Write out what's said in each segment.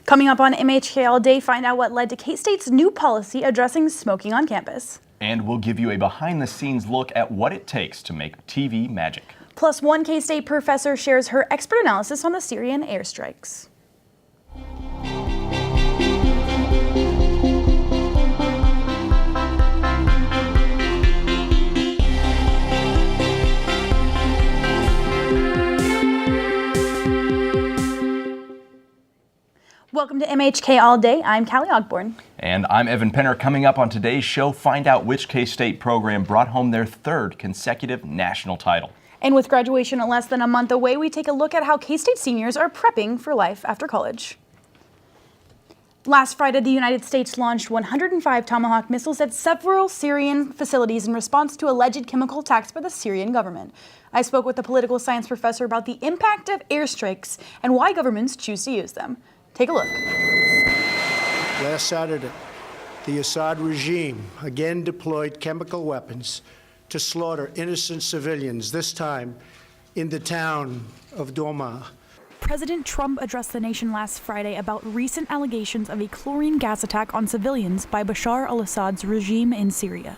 Coming up on MHK All Day, find out what led to K-State's new policy addressing smoking on campus. And we'll give you a behind-the-scenes look at what it takes to make TV magic. Plus, one K-State professor shares her expert analysis on the Syrian airstrikes. Welcome to MHK All Day. I'm Callie Ogborn. And I'm Evan Penner. Coming up on today's show, find out which K-State program brought home their third consecutive national title. And with graduation less than a month away, we take a look at how K-State seniors are prepping for life after college. Last Friday, the United States launched 105 Tomahawk missiles at several Syrian facilities in response to alleged chemical attacks by the Syrian government. I spoke with a political science professor about the impact of airstrikes and why governments choose to use them. Take a look. Last Saturday, the Assad regime again deployed chemical weapons to slaughter innocent civilians, this time in the town of Douma. President Trump addressed the nation last Friday about recent allegations of a chlorine gas attack on civilians by Bashar al-Assad's regime in Syria.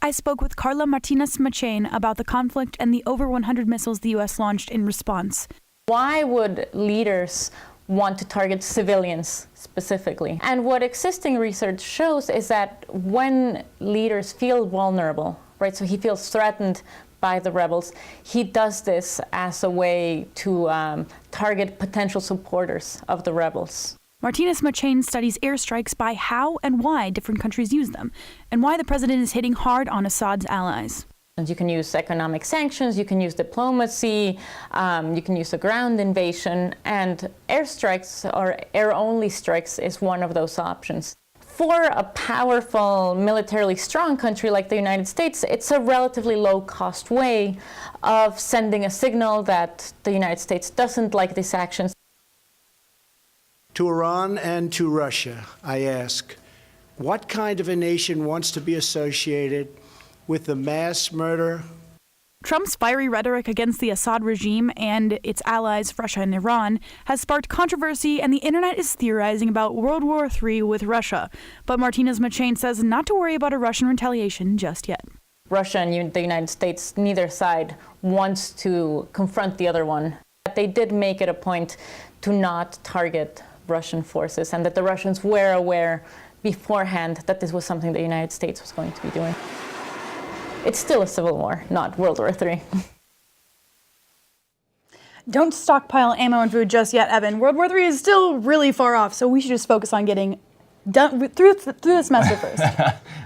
I spoke with Carla Martinez-Machain about the conflict and the over 100 missiles the U.S. launched in response. Why would leaders want to target civilians specifically? And what existing research shows is that when leaders feel vulnerable, right, so he feels threatened by the rebels, he does this as a way to target potential supporters of the rebels. Martinez-Machain studies airstrikes by how and why different countries use them, and why the president is hitting hard on Assad's allies. You can use economic sanctions, you can use diplomacy, you can use a ground invasion, and airstrikes or air-only strikes is one of those options. For a powerful, militarily strong country like the United States, it's a relatively low-cost way of sending a signal that the United States doesn't like these actions. To Iran and to Russia, I ask, what kind of a nation wants to be associated with the mass murder? Trump's fiery rhetoric against the Assad regime and its allies, Russia and Iran, has sparked controversy, and the internet is theorizing about World War III with Russia. But Martinez-Machain says not to worry about a Russian retaliation just yet. Russia and the United States, neither side wants to confront the other one. They did make it a point to not target Russian forces, and that the Russians were aware beforehand that this was something the United States was going to be doing. It's still a civil war, not World War III. Don't stockpile ammo and food just yet, Evan. World War III is still really far off, so we should just focus on getting done through the semester first.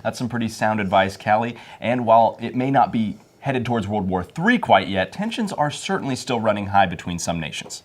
That's some pretty sound advice, Callie. And while it may not be headed towards World War III quite yet, tensions are certainly still running high between some nations.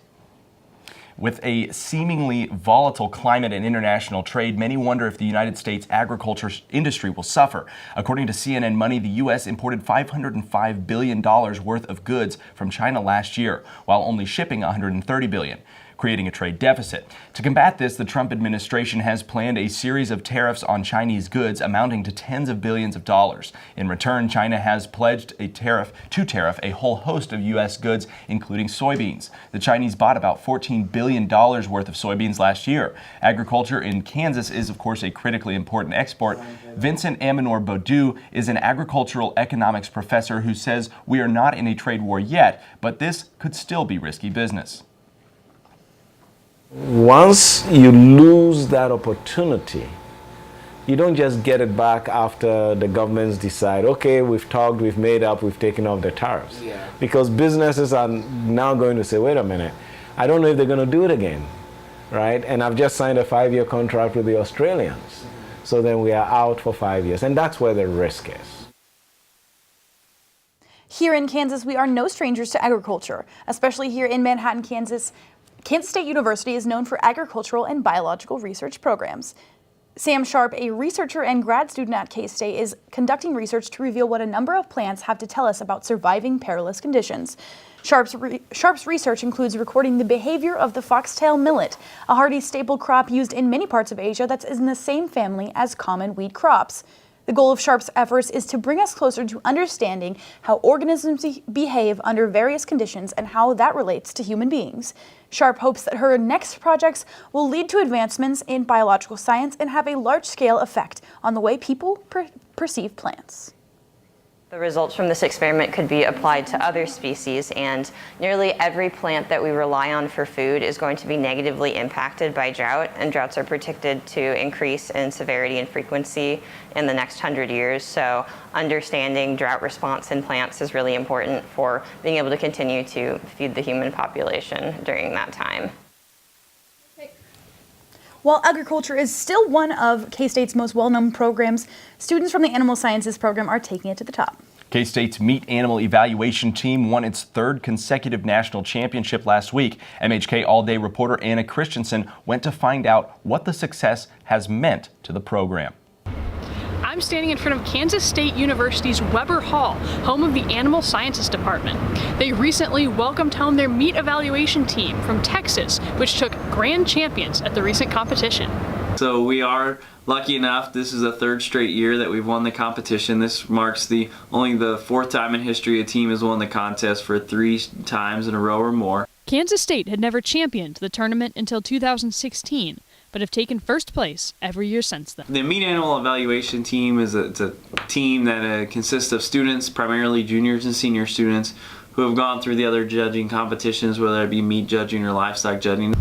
With a seemingly volatile climate in international trade, many wonder if the United States agriculture industry will suffer. According to CNN Money, the U.S. imported $505 billion worth of goods from China last year, while only shipping $130 billion, creating a trade deficit. To combat this, the Trump administration has planned a series of tariffs on Chinese goods amounting to tens of billions of dollars. In return, China has pledged to tariff a whole host of U.S. goods, including soybeans. The Chinese bought about $14 billion worth of soybeans last year. Agriculture in Kansas is, of course, a critically important export. Vincent Amanor Boudou is an agricultural economics professor who says we are not in a trade war yet, but this could still be risky business. Once you lose that opportunity, you don't just get it back after the governments decide, okay, we've talked, we've made up, we've taken off the tariffs. Yeah. Because businesses are now going to say, wait a minute, I don't know if they're going to do it again, right? And I've just signed a 5-year contract with the Australians. So then we are out for 5 years, and that's where the risk is. Here in Kansas, we are no strangers to agriculture, especially here in Manhattan, Kansas. Kansas State University is known for agricultural and biological research programs. Sam Sharp, a researcher and grad student at K-State, is conducting research to reveal what a number of plants have to tell us about surviving perilous conditions. Sharp's research includes recording the behavior of the foxtail millet, a hardy staple crop used in many parts of Asia that's in the same family as common wheat crops. The goal of Sharp's efforts is to bring us closer to understanding how organisms behave under various conditions and how that relates to human beings. Sharp hopes that her next projects will lead to advancements in biological science and have a large-scale effect on the way people perceive plants. The results from this experiment could be applied to other species, and nearly every plant that we rely on for food is going to be negatively impacted by drought, and droughts are predicted to increase in severity and frequency in the next 100 years. So understanding drought response in plants is really important for being able to continue to feed the human population during that time. While agriculture is still one of K-State's most well-known programs, students from the Animal Sciences program are taking it to the top. K-State's Meat Animal Evaluation Team won its third consecutive national championship last week. MHK All Day reporter Anna Christensen went to find out what the success has meant to the program. I'm standing in front of Kansas State University's Weber Hall, home of the Animal Sciences Department. They recently welcomed home their meat evaluation team from Texas, which took grand champions at the recent competition. So we are lucky enough, this is the third straight year that we've won the competition. This marks only the fourth time in history a team has won the contest for 3 times in a row or more. Kansas State had never championed the tournament until 2016. But have taken first place every year since then. The Meat Animal Evaluation Team is a team that consists of students, primarily juniors and senior students, who have gone through the other judging competitions, whether it be meat judging or livestock judging.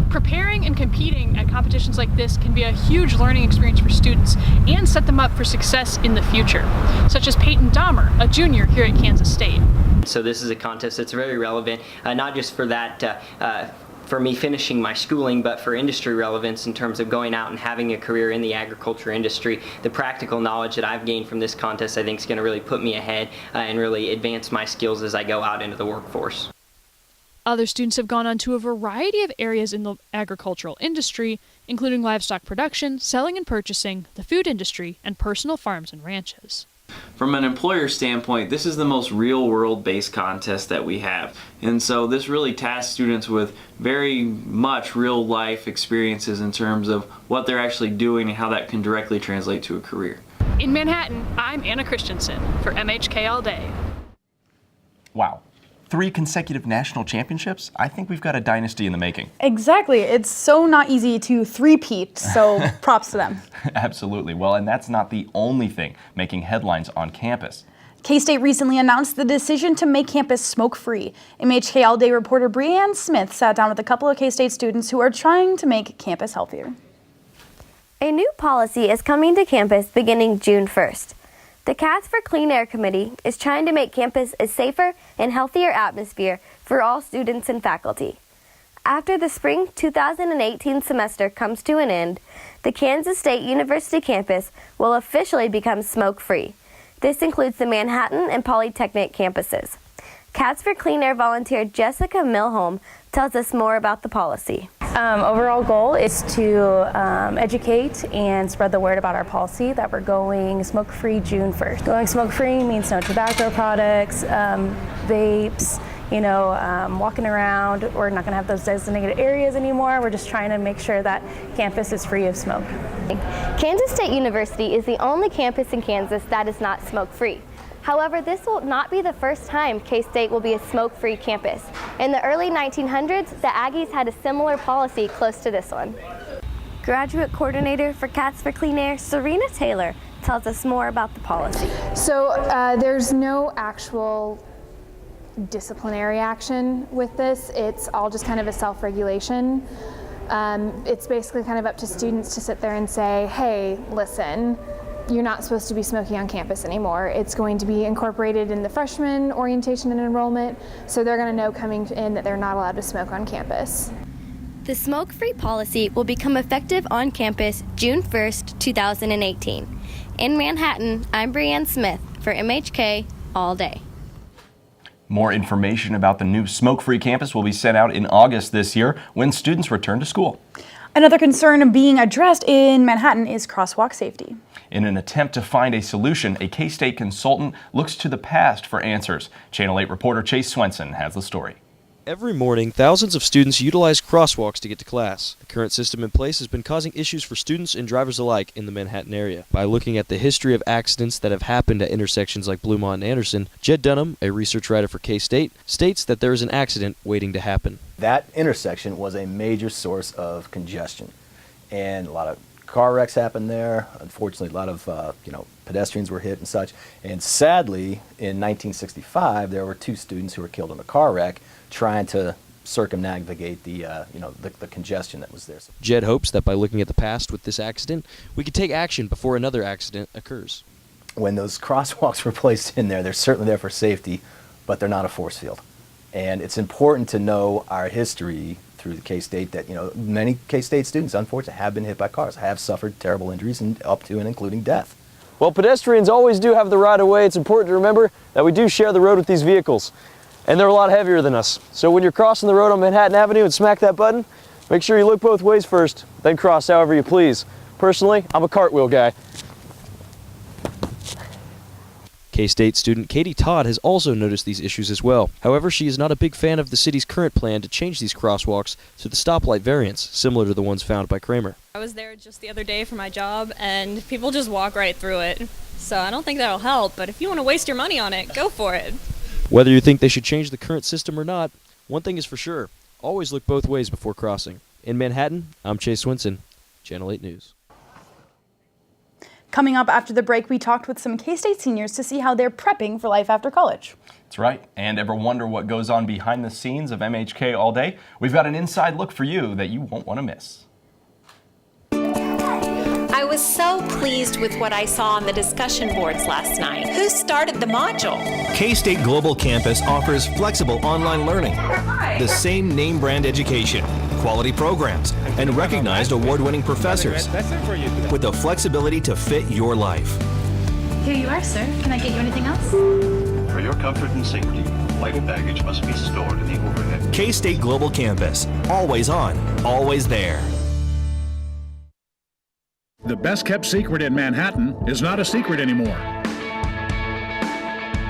Preparing and competing at competitions like this can be a huge learning experience for students and set them up for success in the future, such as Peyton Dahmer, a junior here at Kansas State. So this is a contest that's very relevant, not just for that for me finishing my schooling, but for industry relevance in terms of going out and having a career in the agriculture industry. The practical knowledge that I've gained from this contest I think is going to really put me ahead and really advance my skills as I go out into the workforce. Other students have gone on to a variety of areas in the agricultural industry, including livestock production, selling and purchasing, the food industry, and personal farms and ranches. From an employer standpoint, this is the most real-world based contest that we have. And so this really tasks students with very much real-life experiences in terms of what they're actually doing and how that can directly translate to a career. In Manhattan, I'm Anna Christensen for MHK All Day. Wow. 3 consecutive national championships? I think we've got a dynasty in the making. Exactly. It's so not easy to three-peat, so props to them. Absolutely. Well, and that's not the only thing making headlines on campus. K-State recently announced the decision to make campus smoke-free. MHK All Day reporter Brianne Smith sat down with a couple of K-State students who are trying to make campus healthier. A new policy is coming to campus beginning June 1st. The Cats for Clean Air Committee is trying to make campus a safer and healthier atmosphere for all students and faculty. After the spring 2018 semester comes to an end, the Kansas State University campus will officially become smoke-free. This includes the Manhattan and Polytechnic campuses. Cats for Clean Air volunteer Jessica Milholm tells us more about the policy. Overall goal is to educate and spread the word about our policy that we're going smoke-free June 1st. Going smoke-free means no tobacco products, vapes, walking around. We're not going to have those designated areas anymore. We're just trying to make sure that campus is free of smoke. Kansas State University is the only campus in Kansas that is not smoke-free. However, this will not be the first time K-State will be a smoke-free campus. In the early 1900s, the Aggies had a similar policy close to this one. Graduate coordinator for Cats for Clean Air, Serena Taylor, tells us more about the policy. So there's no actual disciplinary action with this. It's all just kind of a self-regulation. It's basically kind of up to students to sit there and say, hey, listen, you're not supposed to be smoking on campus anymore. It's going to be incorporated in the freshman orientation and enrollment, so they're going to know coming in that they're not allowed to smoke on campus. The smoke-free policy will become effective on campus June 1st, 2018. In Manhattan, I'm Brianne Smith for MHK All Day. More information about the new smoke-free campus will be sent out in August this year when students return to school. Another concern being addressed in Manhattan is crosswalk safety. In an attempt to find a solution, a K-State consultant looks to the past for answers. Channel 8 reporter Chase Swenson has the story. Every morning, thousands of students utilize crosswalks to get to class. The current system in place has been causing issues for students and drivers alike in the Manhattan area. By looking at the history of accidents that have happened at intersections like Bluemont and Anderson, Jed Dunham, a research writer for K-State, states that there is an accident waiting to happen. That intersection was a major source of congestion, and a lot of car wrecks happened there. Unfortunately, a lot of pedestrians were hit and such. And sadly, in 1965, there were 2 students who were killed in a car wreck trying to circumnavigate the congestion that was there. Jed hopes that by looking at the past with this accident, we can take action before another accident occurs. When those crosswalks were placed in there, they're certainly there for safety, but they're not a force field. And it's important to know our history through the K-State that, many K-State students, unfortunately, have been hit by cars, have suffered terrible injuries, and up to and including death. While pedestrians always do have the right of way, it's important to remember that we do share the road with these vehicles. And they're a lot heavier than us. So when you're crossing the road on Manhattan Avenue and smack that button, make sure you look both ways first, then cross however you please. Personally, I'm a cartwheel guy. K-State student Katie Todd has also noticed these issues as well. However, she is not a big fan of the city's current plan to change these crosswalks to the stoplight variants, similar to the ones found by Kramer. I was there just the other day for my job, and people just walk right through it. So I don't think that'll help, but if you want to waste your money on it, go for it. Whether you think they should change the current system or not, one thing is for sure, always look both ways before crossing. In Manhattan, I'm Chase Swinson, Channel 8 News. Coming up after the break, we talked with some K-State seniors to see how they're prepping for life after college. That's right. And ever wonder what goes on behind the scenes of MHK All Day? We've got an inside look for you that you won't want to miss. I was so pleased with what I saw on the discussion boards last night. Who started the module? K-State Global Campus offers flexible online learning, the same name brand education, quality programs, and recognized award-winning professors with the flexibility to fit your life. Here you are, sir. Can I get you anything else? For your comfort and safety, light baggage must be stored in the overhead. K-State Global Campus, always on, always there. The best-kept secret in Manhattan is not a secret anymore.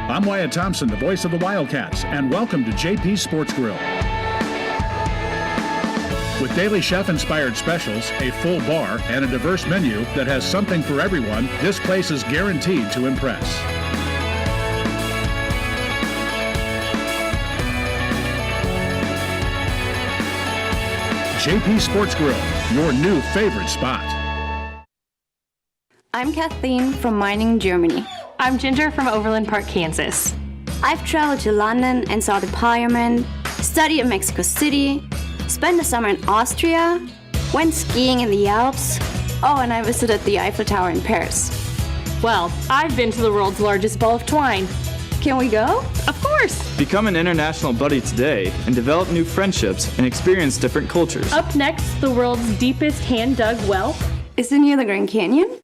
I'm Wyatt Thompson, the voice of the Wildcats, and welcome to JP's Sports Grill. With daily chef-inspired specials, a full bar, and a diverse menu that has something for everyone, this place is guaranteed to impress. JP Sports Grill, your new favorite spot. I'm Kathleen from Meiningen, Germany. I'm Ginger from Overland Park, Kansas. I've traveled to London and saw the Parliament, studied in Mexico City, spent the summer in Austria, went skiing in the Alps. Oh, and I visited the Eiffel Tower in Paris. Well, I've been to the world's largest ball of twine. Can we go? Of course! Become an international buddy today and develop new friendships and experience different cultures. Up next, the world's deepest hand-dug well is it near the Grand Canyon?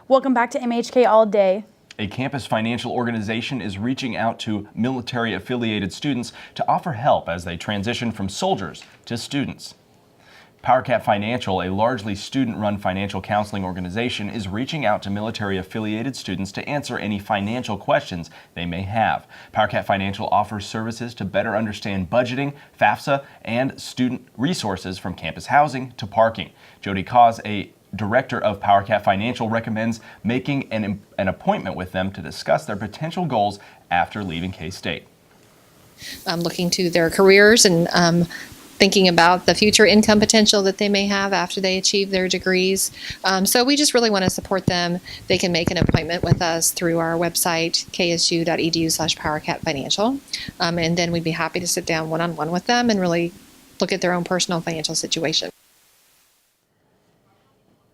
Welcome back to MHK All Day. A campus financial organization is reaching out to military-affiliated students to offer help as they transition from soldiers to students. Powercat Financial, a largely student-run financial counseling organization, is reaching out to military-affiliated students to answer any financial questions they may have. Powercat Financial offers services to better understand budgeting, FAFSA, and student resources from campus housing to parking. Jody Cause, a director of Powercat Financial, recommends making an appointment with them to discuss their potential goals after leaving K-State. Looking to their careers and thinking about the future income potential that they may have after they achieve their degrees. So we just really want to support them. They can make an appointment with us through our website, ksu.edu/powercatfinancial. And then we'd be happy to sit down one-on-one with them and really look at their own personal financial situation.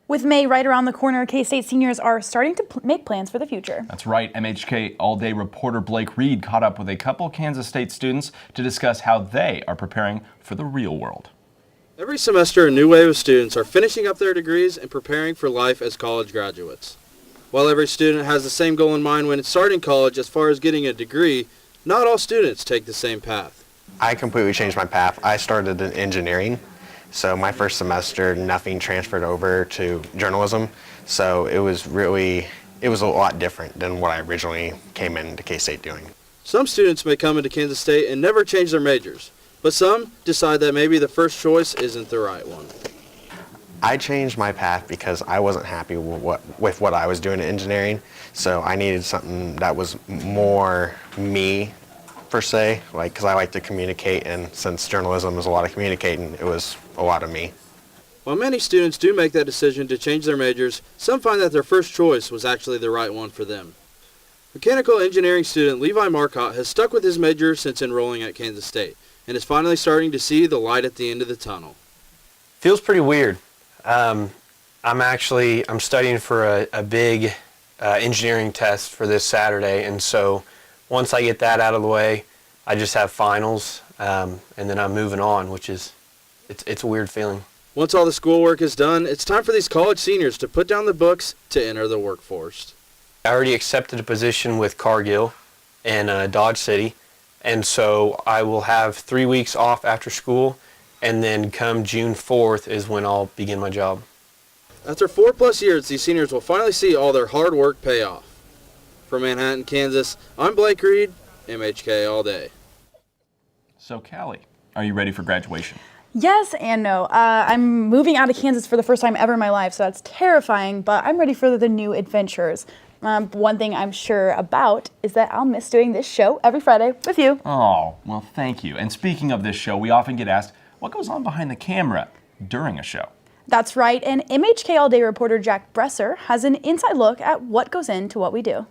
With May right around the corner, K-State seniors are starting to make plans for the future. That's right. MHK All-Day reporter Blake Reed caught up with a couple Kansas State students to discuss how they are preparing for the real world. Every semester, a new wave of students are finishing up their degrees and preparing for life as college graduates. While every student has the same goal in mind when starting college as far as getting a degree, not all students take the same path. I completely changed my path. I started in engineering, so my first semester, nothing transferred over to journalism, so it was a lot different than what I originally came into K-State doing. Some students may come into Kansas State and never change their majors, but some decide that maybe the first choice isn't the right one. I changed my path because I wasn't happy with what I was doing in engineering, so I needed something that was more me, per se, because I like to communicate, and since journalism is a lot of communicating, it was a lot of me. While many students do make that decision to change their majors, some find that their first choice was actually the right one for them. Mechanical engineering student Levi Marcotte has stuck with his major since enrolling at Kansas State, and is finally starting to see the light at the end of the tunnel. Feels pretty weird. I'm studying for a big engineering test for this Saturday, and so once I get that out of the way, I just have finals, and then I'm moving on, which is, it's a weird feeling. Once all the schoolwork is done, it's time for these college seniors to put down the books to enter the workforce. I already accepted a position with Cargill in Dodge City, and so I will have 3 weeks off after school, and then come June 4th is when I'll begin my job. After 4+ years, these seniors will finally see all their hard work pay off. From Manhattan, Kansas, I'm Blake Reed, MHK All Day. So, Callie, are you ready for graduation? Yes and no. I'm moving out of Kansas for the first time ever in my life, so that's terrifying, but I'm ready for the new adventures. One thing I'm sure about is that I'll miss doing this show every Friday with you. Oh, well, thank you. And speaking of this show, we often get asked, what goes on behind the camera during a show? That's right, and MHK All Day reporter Jack Bresser has an inside look at what goes into what we do.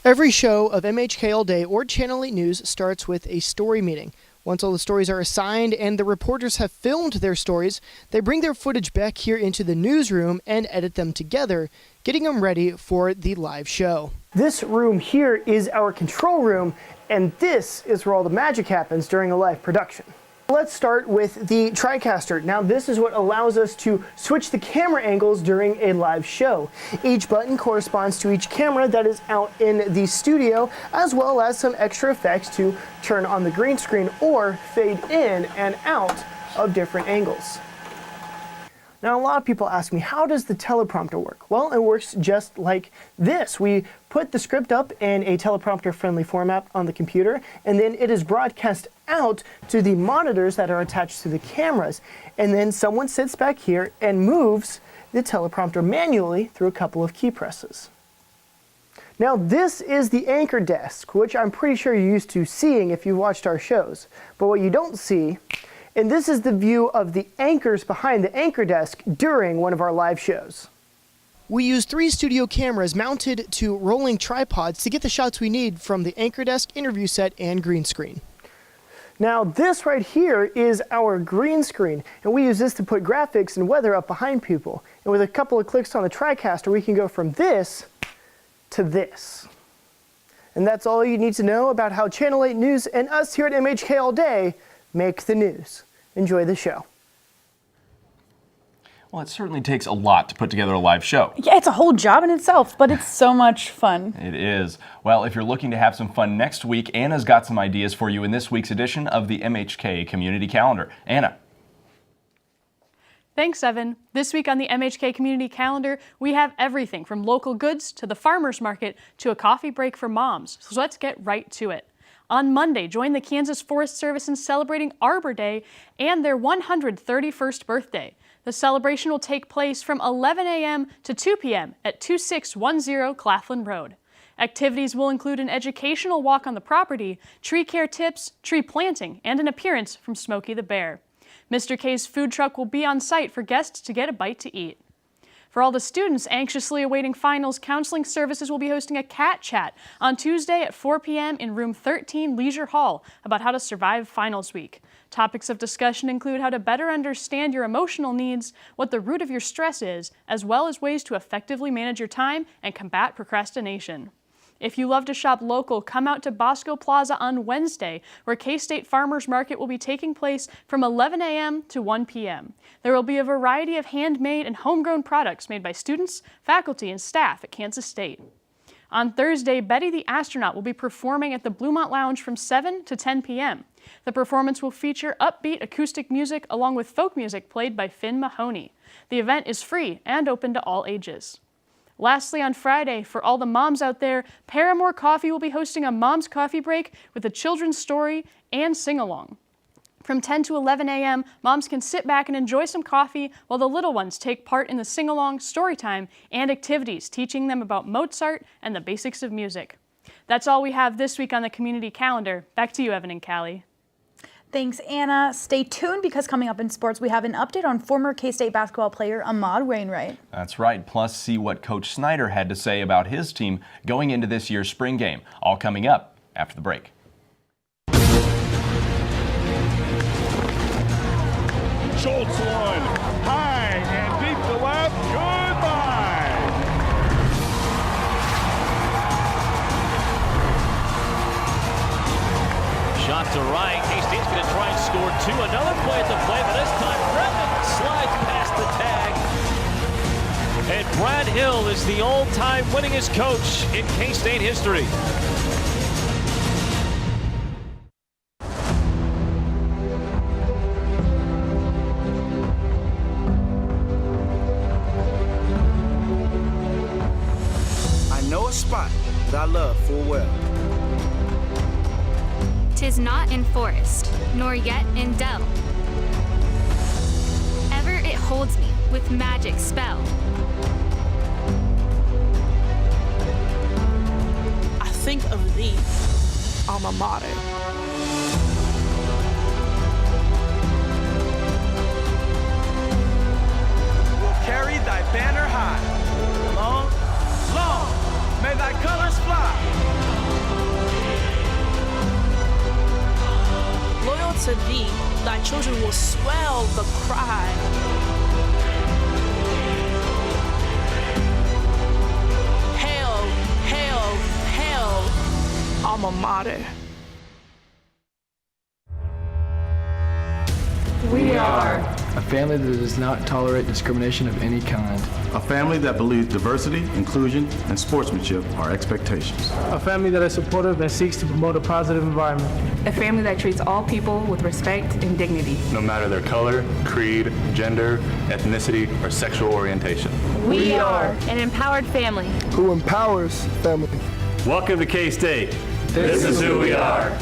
Every show of MHK All Day or Channel 8 News starts with a story meeting. Once all the stories are assigned and the reporters have filmed their stories, they bring their footage back here into the newsroom and edit them together, getting them ready for the live show. This room here is our control room, and this is where all the magic happens during a live production. Let's start with the TriCaster. Now this is what allows us to switch the camera angles during a live show. Each button corresponds to each camera that is out in the studio, as well as some extra effects to turn on the green screen or fade in and out of different angles. Now, a lot of people ask me, how does the teleprompter work? Well, it works just like this. We put the script up in a teleprompter-friendly format on the computer, and then it is broadcast out to the monitors that are attached to the cameras. And then someone sits back here and moves the teleprompter manually through a couple of key presses. Now, this is the anchor desk, which I'm pretty sure you're used to seeing if you watched our shows. But what you don't see, and this is the view of the anchors behind the anchor desk during one of our live shows. We use 3 studio cameras mounted to rolling tripods to get the shots we need from the anchor desk, interview set, and green screen. Now this right here is our green screen, and we use this to put graphics and weather up behind people. And with a couple of clicks on the TriCaster, we can go from this to this. And that's all you need to know about how Channel 8 News and us here at MHK All Day make the news. Enjoy the show. Well, it certainly takes a lot to put together a live show. Yeah, it's a whole job in itself, but it's so much fun. It is. Well, if you're looking to have some fun next week, Anna's got some ideas for you in this week's edition of the MHK Community Calendar. Anna. Thanks, Evan. This week on the MHK Community Calendar, we have everything from local goods to the farmer's market to a coffee break for moms. So let's get right to it. On Monday, join the Kansas Forest Service in celebrating Arbor Day and their 131st birthday. The celebration will take place from 11 a.m. to 2 p.m. at 2610 Claflin Road. Activities will include an educational walk on the property, tree care tips, tree planting, and an appearance from Smokey the Bear. Mr. K's food truck will be on site for guests to get a bite to eat. For all the students anxiously awaiting finals, Counseling Services will be hosting a cat chat on Tuesday at 4 p.m. in room 13 Leisure Hall about how to survive finals week. Topics of discussion include how to better understand your emotional needs, what the root of your stress is, as well as ways to effectively manage your time and combat procrastination. If you love to shop local, come out to Bosco Plaza on Wednesday, where K-State Farmers Market will be taking place from 11 a.m. to 1 p.m. There will be a variety of handmade and homegrown products made by students, faculty, and staff at Kansas State. On Thursday, Betty the Astronaut will be performing at the Bluemont Lounge from 7 to 10 p.m. The performance will feature upbeat acoustic music along with folk music played by Finn Mahoney. The event is free and open to all ages. Lastly, on Friday, for all the moms out there, Paramore Coffee will be hosting a Mom's Coffee Break with a children's story and sing-along. From 10 to 11 a.m., moms can sit back and enjoy some coffee while the little ones take part in the sing-along, story time, and activities, teaching them about Mozart and the basics of music. That's all we have this week on the community calendar. Back to you, Evan and Callie. Thanks, Anna. Stay tuned because coming up in sports, we have an update on former K-State basketball player Ahmad Wainwright. That's right. Plus, see what Coach Snyder had to say about his team going into this year's spring game. All coming up after the break. Schultz one, high and deep to left, goodbye. Shot to right, K-State's going to try and score two. Another play at the play, but this time Brevin slides past the tag. And Brad Hill is the all-time winningest coach in K-State history. A spot that I love full well. 'Tis not in forest, nor yet in dell. Ever it holds me with magic spell. I think of thee, alma mater. We'll carry thy banner high. Long, long. May thy colors fly. Loyal to thee, thy children will swell the cry. Hail, hail, hail, alma mater. We are a family that does not tolerate discrimination of any kind. A family that believes diversity, inclusion, and sportsmanship are expectations. A family that is supportive and seeks to promote a positive environment. A family that treats all people with respect and dignity. No matter their color, creed, gender, ethnicity, or sexual orientation. We are an empowered family. Who empowers family. Welcome to K-State. This is who we are.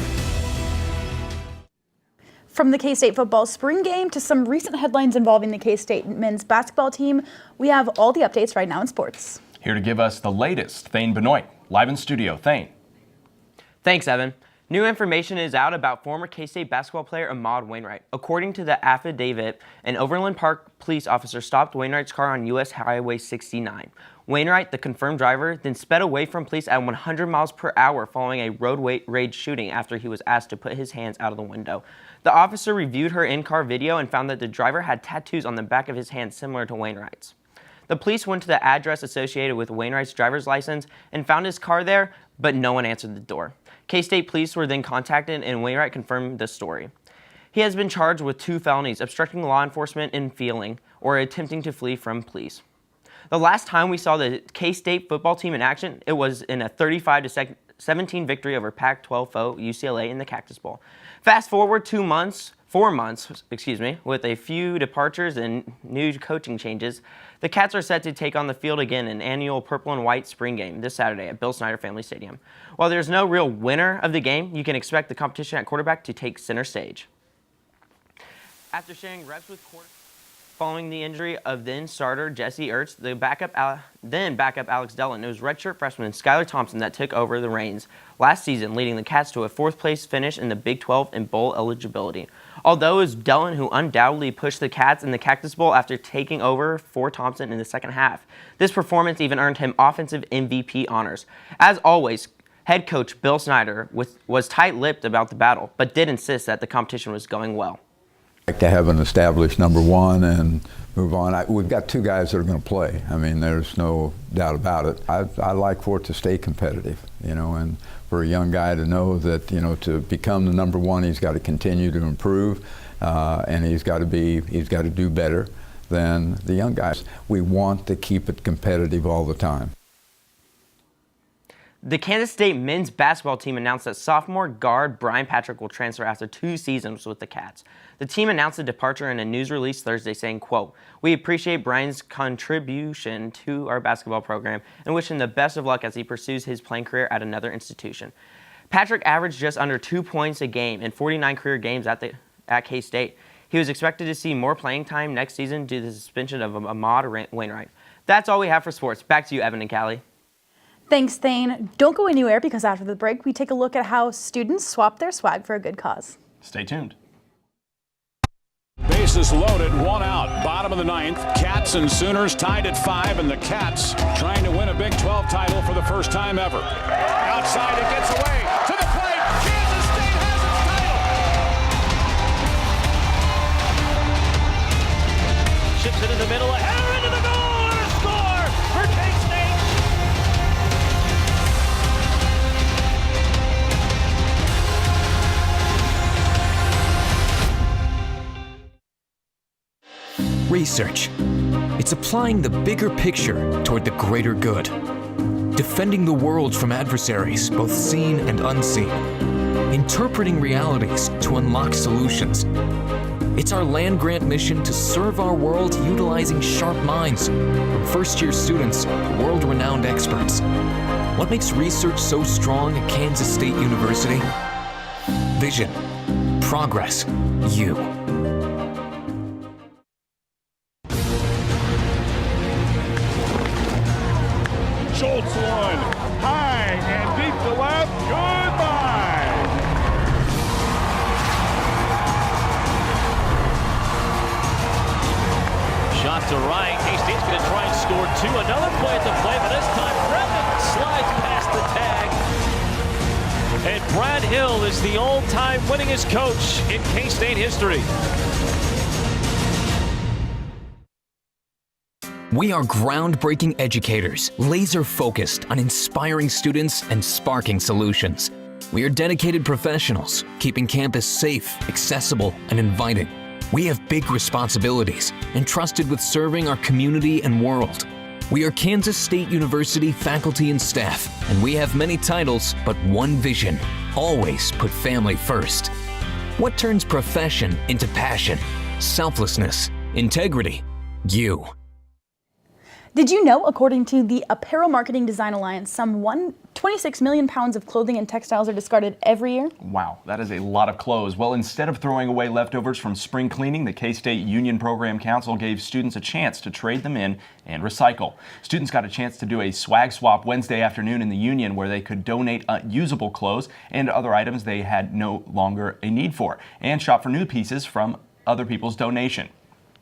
From the K-State football spring game to some recent headlines involving the K-State men's basketball team, we have all the updates right now in sports. Here to give us the latest, Thane Benoit, live in studio. Thane. Thanks, Evan. New information is out about former K-State basketball player Ahmad Wainwright. According to the affidavit, an Overland Park police officer stopped Wainwright's car on U.S. Highway 69. Wainwright, the confirmed driver, then sped away from police at 100 miles per hour following a road rage shooting after he was asked to put his hands out of the window. The officer reviewed her in-car video and found that the driver had tattoos on the back of his hand similar to Wainwright's. The police went to the address associated with Wainwright's driver's license and found his car there, but no one answered the door. K-State police were then contacted and Wainwright confirmed the story. He has been charged with 2 felonies, obstructing law enforcement and fleeing, or attempting to flee from police. The last time we saw the K-State football team in action, it was in a 35-17 victory over Pac-12 foe UCLA in the Cactus Bowl. Fast forward 4 months, with a few departures and new coaching changes, the Cats are set to take on the field again in annual purple and white spring game this Saturday at Bill Snyder Family Stadium. While there's no real winner of the game, you can expect the competition at quarterback to take center stage. After sharing reps with following the injury of then starter Jesse Ertz, the backup Alex Dellin, it was redshirt freshman Skylar Thompson that took over the reins last season, leading the Cats to a 4th place finish in the Big 12 in bowl eligibility. although it was Dellen who undoubtedly pushed the Cats in the Cactus Bowl after taking over for Thompson in the second half. This performance even earned him offensive MVP honors. As always, head coach Bill Snyder was tight-lipped about the battle, but did insist that the competition was going well. Like to have an established number one and move on. We've got two guys that are going to play. I mean, there's no doubt about it. I like for it to stay competitive, and for a young guy to know that, to become the number one, he's got to continue to improve, and he's got to do better than the young guys. We want to keep it competitive all the time. The Kansas State men's basketball team announced that sophomore guard Brian Patrick will transfer after 2 seasons with the Cats. The team announced the departure in a news release Thursday saying, quote, "We appreciate Brian's contribution to our basketball program and wish him the best of luck as he pursues his playing career at another institution." Patrick averaged just under 2 points a game in 49 career games at K-State. He was expected to see more playing time next season due to the suspension of Ahmad Wainwright. That's all we have for sports. Back to you, Evan and Callie. Thanks, Thane. Don't go anywhere because after the break, we take a look at how students swap their swag for a good cause. Stay tuned. Bases loaded, 1 out, bottom of the 9th. Cats and Sooners tied at 5, and the Cats trying to win a Big 12 title for the first time ever. Outside, it gets away to the plate. Kansas State has its title. Chips it in the middle, a header into the goal, and a score for K-State. Research. It's applying the bigger picture toward the greater good. Defending the world from adversaries, both seen and unseen. Interpreting realities to unlock solutions. It's our land-grant mission to serve our world utilizing sharp minds, from first-year students to world-renowned experts. What makes research so strong at Kansas State University? Vision. Progress. You. Schultz one, high and deep to left, goodbye. Shot to right, K-State's going to try and score 2. Another play at the play, but this time Redmond slides past the tag. And Brad Hill is the all-time winningest coach in K-State history. We are groundbreaking educators, laser-focused on inspiring students and sparking solutions. We are dedicated professionals, keeping campus safe, accessible, and inviting. We have big responsibilities, entrusted with serving our community and world. We are Kansas State University faculty and staff, and we have many titles, but one vision: always put family first. What turns profession into passion? Selflessness, integrity, you. Did you know, according to the Apparel Marketing Design Alliance, some 26 million pounds of clothing and textiles are discarded every year? Wow, that is a lot of clothes. Well, instead of throwing away leftovers from spring cleaning, the K-State Union Program Council gave students a chance to trade them in and recycle. Students got a chance to do a swag swap Wednesday afternoon in the Union where they could donate usable clothes and other items they had no longer a need for, and shop for new pieces from other people's donation.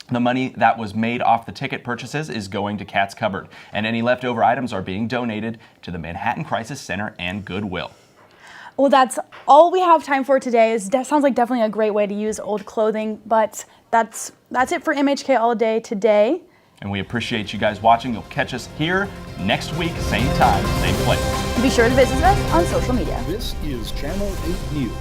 The money that was made off the ticket purchases is going to Cat's Cupboard, and any leftover items are being donated to the Manhattan Crisis Center and Goodwill. Well, that's all we have time for today. That sounds like definitely a great way to use old clothing, but that's it for MHK All Day today. And we appreciate you guys watching. You'll catch us here next week, same time, same place. Be sure to visit us on social media. This is Channel 8 News.